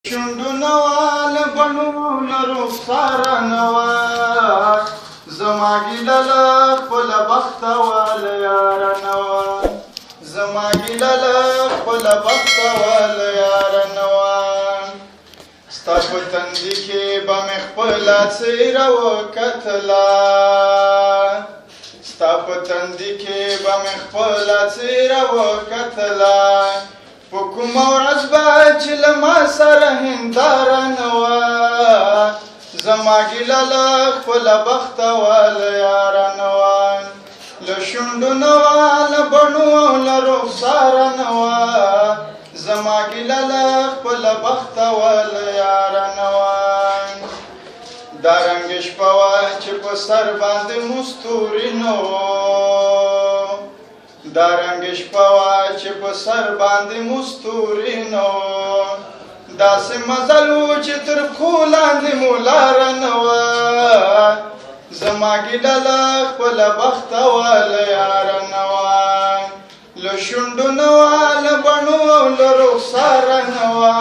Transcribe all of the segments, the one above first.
شونډو نوال بڼو له رخساره نه وه زما ګیله له خپله بخته واله یاره نه وه زما ګیله له خپله بخته واله یاره نه وه ستا په تندي کې به مې خپله څېره وکتله ستا په تندي کې به مې خپله څېره وکتله په کومه ورځ به چې له ما سره هنداره نه وه زما ګیله له خپله بخته واله یاره نه وه له شونډو نه وه له بڼو او له رخساره نه وه زما ګیله له خپله بخته واله یاره نه وه دا رنګې شپه وه چې په سر باندې مو ستوري نه وو دا رنګې شپه وه چې په سر باندې مو ستوري نه وو داسې مزل و چې تر پښو لاندې مو لاره نه وه زما ګیله له خپله بخته واله یاره نه وه له شونډو نه وه له بڼو او له رخساره نه وه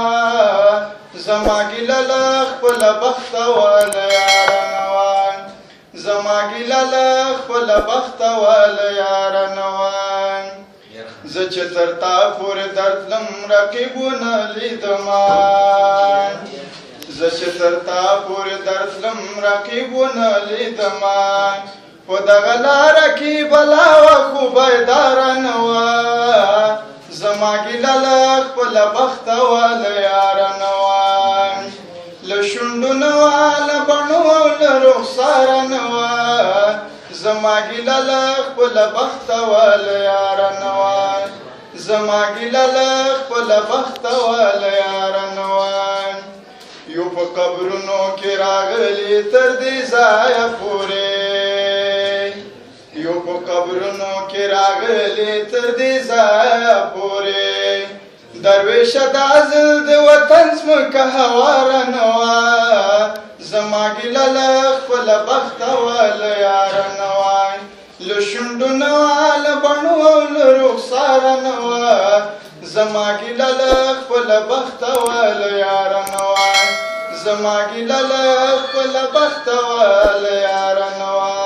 زما ګیله له خپله بخته واله یاره نه وه زما ګیله له خپله بخته واله یاره نه وه زه چې تر تا پورې درتلم رقیبونه لیدمه زه چې تر تا پورې درتلم رقیبونه لیدمه په دغه لاره کې بلا وه خو بیداره نه وه زما ګیله له خپله بخته واله یاره نه وه له شونډو نه وه له بڼو او له رخساره نه وه زما ګیله له خپله بخته واله یاره نه وه زما ګیله له خپله بخته واله یاره نه وه یو په قبرونو کې راغلي تر دې ځایه پورې یو په قبرونو کې راغلي تر دې ځایه پورې درویشه دا ځل د وطن ځمکه هواره نه وه زما ګیله له خپله بخته واله یاره نه وه له شونډو نه وه له بڼو او له رخساره نه وه زما ګیله له خپله بخته واله یاره نه وه زما ګیله له خپله بخته واله یاره نه وه